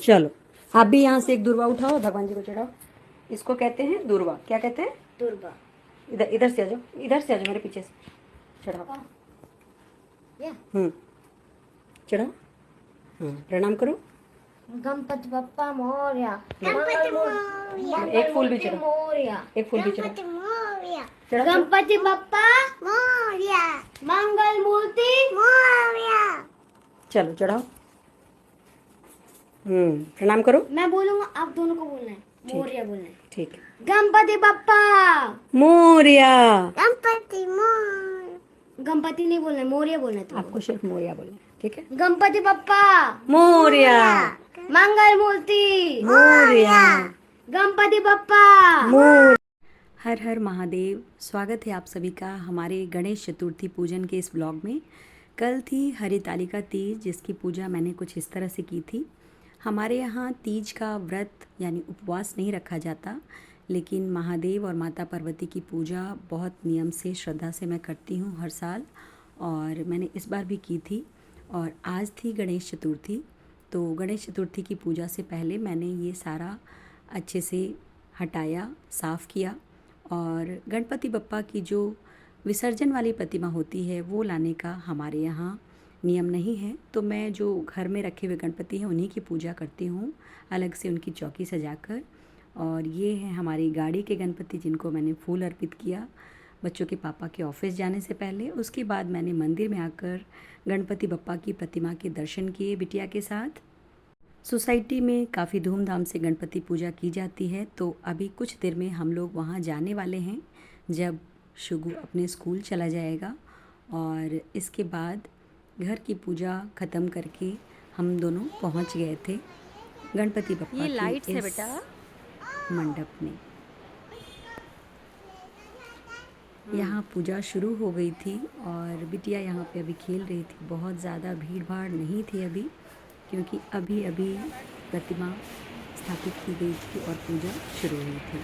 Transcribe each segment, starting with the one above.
चलो आप भी यहाँ से एक दुर्वा उठाओ, भगवान जी को चढ़ाओ। इसको कहते हैं दुर्वा। क्या कहते हैं? दुर्वा। इधर इधर से आ जाओ, इधर से आ जाओ, मेरे पीछे से चढ़ाओ। चढ़ाओ। प्रणाम करो। गणपति बप्पा मोरया। एक फूल भी चढ़ाओ, मोरया। एक फूल भी चढ़ाओ। चढ़ाओ। गणपति बप्पा मोरया। मंगल मूर्ति मोरया। चलो चढ़ाओ। प्रणाम करो। मैं बोलूंगा, आप दोनों को बोलना है, मोरया बोलना है। ठीक है। गणपति बप्पा मोरया। गणपति गणपति नहीं बोलना है, मोरया बोलना है। आपको सिर्फ मोरया बोलना है, ठीक है? गणपति बप्पा मोरया। मंगल मूर्ति मोरया। गणपति बप्पा मोर। हर हर महादेव। स्वागत है आप सभी का हमारे गणेश चतुर्थी पूजन के इस ब्लॉग में। कल थी हरितालिका तीज, जिसकी पूजा मैंने कुछ इस तरह से की थी। हमारे यहाँ तीज का व्रत यानी उपवास नहीं रखा जाता, लेकिन महादेव और माता पार्वती की पूजा बहुत नियम से, श्रद्धा से मैं करती हूँ हर साल, और मैंने इस बार भी की थी। और आज थी गणेश चतुर्थी, तो गणेश चतुर्थी की पूजा से पहले मैंने ये सारा अच्छे से हटाया, साफ़ किया। और गणपति बप्पा की जो विसर्जन वाली प्रतिमा होती है वो लाने का हमारे यहाँ नियम नहीं है, तो मैं जो घर में रखे हुए गणपति हैं उन्हीं की पूजा करती हूँ, अलग से उनकी चौकी सजाकर। और ये है हमारी गाड़ी के गणपति, जिनको मैंने फूल अर्पित किया बच्चों के पापा के ऑफिस जाने से पहले। उसके बाद मैंने मंदिर में आकर गणपति बप्पा की प्रतिमा के दर्शन किए बिटिया के साथ। सोसाइटी में काफ़ी धूमधाम से गणपति पूजा की जाती है, तो अभी कुछ देर में हम लोग वहाँ जाने वाले हैं, जब शुगु अपने स्कूल चला जाएगा। और इसके बाद घर की पूजा ख़त्म करके हम दोनों पहुँच गए थे गणपति बप्पा के इस मंडप में। यहाँ पूजा शुरू हो गई थी और बिटिया यहाँ पे अभी खेल रही थी। बहुत ज़्यादा भीड़ भाड़ नहीं थी अभी, क्योंकि अभी अभी प्रतिमा स्थापित की गई थी और पूजा शुरू हुई थी।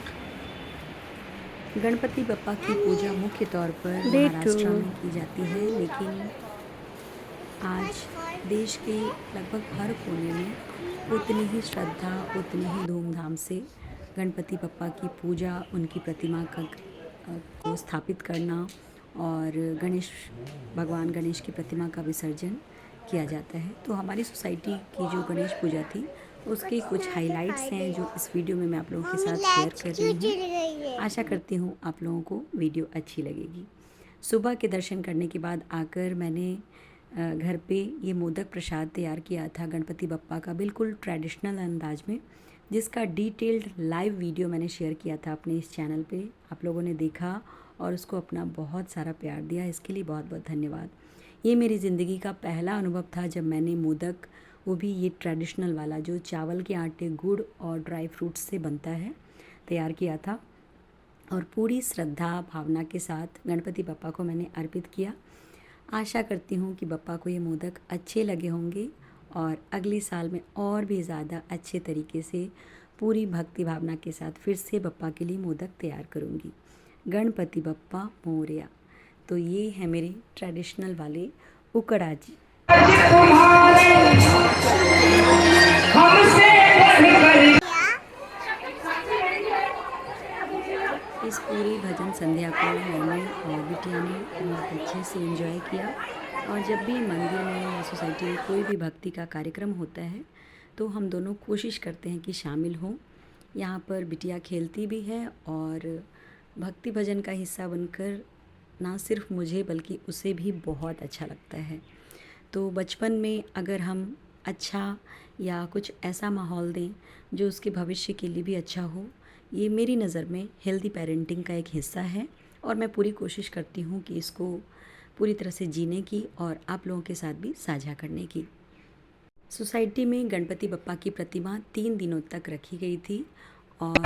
गणपति बप्पा की पूजा मुख्य तौर पर महाराष्ट्र में की जाती है, लेकिन आज देश के लगभग हर कोने में उतनी ही श्रद्धा, उतनी ही धूमधाम से गणपति बप्पा की पूजा, उनकी प्रतिमा को स्थापित करना और भगवान गणेश की प्रतिमा का विसर्जन किया जाता है। तो हमारी सोसाइटी की जो गणेश पूजा थी उसके कुछ हाइलाइट्स हैं जो इस वीडियो में मैं आप लोगों के साथ शेयर कर रही हूँ। आशा करती हूँ आप लोगों को वीडियो अच्छी लगेगी। सुबह के दर्शन करने के बाद आकर मैंने घर पे ये मोदक प्रसाद तैयार किया था गणपति बप्पा का, बिल्कुल ट्रेडिशनल अंदाज में, जिसका डिटेल्ड लाइव वीडियो मैंने शेयर किया था अपने इस चैनल पे। आप लोगों ने देखा और उसको अपना बहुत सारा प्यार दिया, इसके लिए बहुत बहुत धन्यवाद। ये मेरी ज़िंदगी का पहला अनुभव था जब मैंने मोदक, वो भी ये ट्रेडिशनल वाला जो चावल के आटे, गुड़ और ड्राई फ्रूट्स से बनता है, तैयार किया था। और पूरी श्रद्धा भावना के साथ गणपति बप्पा को मैंने अर्पित किया। आशा करती हूँ कि बप्पा को ये मोदक अच्छे लगे होंगे और अगले साल में और भी ज़्यादा अच्छे तरीके से पूरी भक्ति भावना के साथ फिर से बप्पा के लिए मोदक तैयार करूँगी। गणपति बप्पा मोरया। तो ये है मेरे ट्रेडिशनल वाले उकड़ा जी। इस पूरी भजन संध्या को मैंने और बिटिया ने बहुत अच्छे से एंजॉय किया। और जब भी मंदिर में या सोसाइटी में कोई भी भक्ति का कार्यक्रम होता है तो हम दोनों कोशिश करते हैं कि शामिल हों। यहाँ पर बिटिया खेलती भी है और भक्ति भजन का हिस्सा बनकर ना सिर्फ मुझे बल्कि उसे भी बहुत अच्छा लगता है। तो बचपन में अगर हम अच्छा या कुछ ऐसा माहौल दें जो उसके भविष्य के लिए भी अच्छा हो, ये मेरी नज़र में हेल्दी पेरेंटिंग का एक हिस्सा है। और मैं पूरी कोशिश करती हूँ कि इसको पूरी तरह से जीने की और आप लोगों के साथ भी साझा करने की। सोसाइटी में गणपति बप्पा की प्रतिमा 3 दिनों तक रखी गई थी और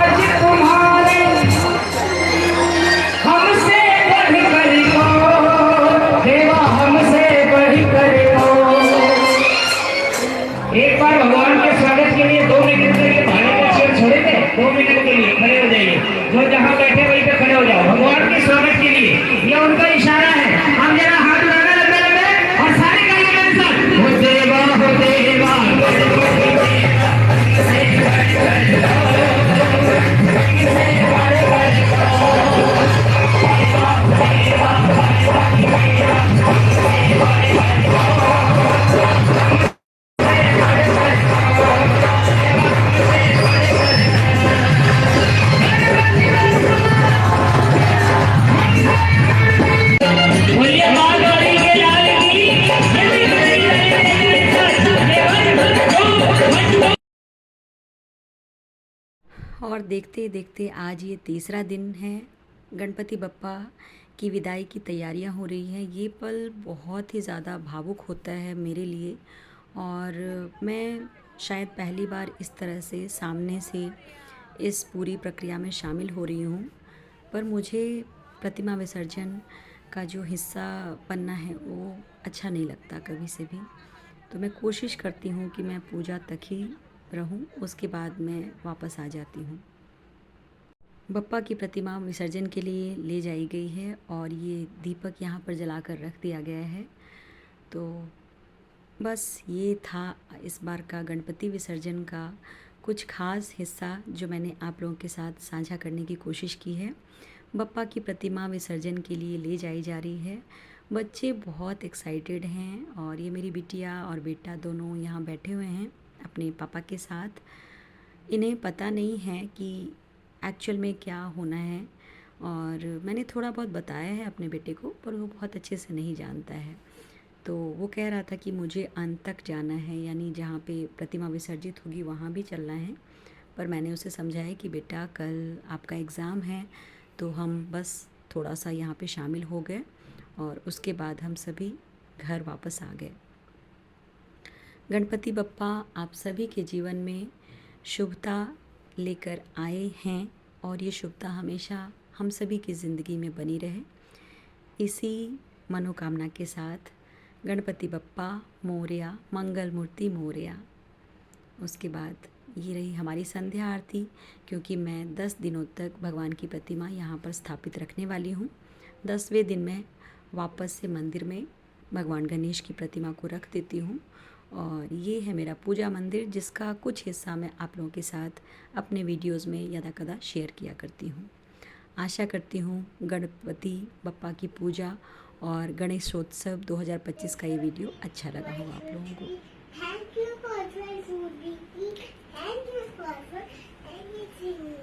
एक बार भगवान के स्वागत के लिए 2 मिनट के लिए भाने का शेर छोड़ेंगे। 2 मिनट के लिए खड़े हो जाइए, जो जहाँ बैठे वहीं पे खड़े हो जाओ भगवान के स्वागत के लिए। ये उनका इशारा है। हम जरा हाथ लगाना लंबे लंबे और सारे गाने के साथ हो देवा और देखते देखते आज ये तीसरा दिन है, गणपति बप्पा की विदाई की तैयारियां हो रही हैं। ये पल बहुत ही ज़्यादा भावुक होता है मेरे लिए, और मैं शायद पहली बार इस तरह से सामने से इस पूरी प्रक्रिया में शामिल हो रही हूँ। पर मुझे प्रतिमा विसर्जन का जो हिस्सा बनना है वो अच्छा नहीं लगता कभी से भी। तो मैं कोशिश करती हूँ कि मैं पूजा तक ही रहूँ, उसके बाद मैं वापस आ जाती हूँ। बप्पा की प्रतिमा विसर्जन के लिए ले जाई गई है और ये दीपक यहाँ पर जलाकर रख दिया गया है। तो बस ये था इस बार का गणपति विसर्जन का कुछ ख़ास हिस्सा जो मैंने आप लोगों के साथ साझा करने की कोशिश की है। बप्पा की प्रतिमा विसर्जन के लिए ले जाई जा रही है। बच्चे बहुत एक्साइटेड हैं और ये मेरी बिटिया और बेटा दोनों यहाँ बैठे हुए हैं अपने पापा के साथ। इन्हें पता नहीं है कि एक्चुअल में क्या होना है, और मैंने थोड़ा बहुत बताया है अपने बेटे को, पर वो बहुत अच्छे से नहीं जानता है। तो वो कह रहा था कि मुझे अंत तक जाना है, यानी जहाँ पे प्रतिमा विसर्जित होगी वहाँ भी चलना है। पर मैंने उसे समझाया कि बेटा कल आपका एग्ज़ाम है, तो हम बस थोड़ा सा यहाँ पे शामिल हो गए और उसके बाद हम सभी घर वापस आ गए। गणपति बप्पा आप सभी के जीवन में शुभता लेकर आए हैं और ये शुभता हमेशा हम सभी की ज़िंदगी में बनी रहे। इसी मनोकामना के साथ गणपति बप्पा मोरया, मंगल मूर्ति मोरया। उसके बाद ये रही हमारी संध्या आरती, क्योंकि मैं 10 दिनों तक भगवान की प्रतिमा यहाँ पर स्थापित रखने वाली हूँ। 10वें दिन मैं वापस से मंदिर में भगवान गणेश की प्रतिमा को रख देती हूँ, और ये है मेरा पूजा मंदिर, जिसका कुछ हिस्सा मैं आप लोगों के साथ अपने वीडियोज़ में यदा कदा शेयर किया करती हूँ। आशा करती हूँ गणपति बप्पा की पूजा और गणेशोत्सव 2025 का ये वीडियो अच्छा लगा होगा आप लोगों को। Thank you for everything.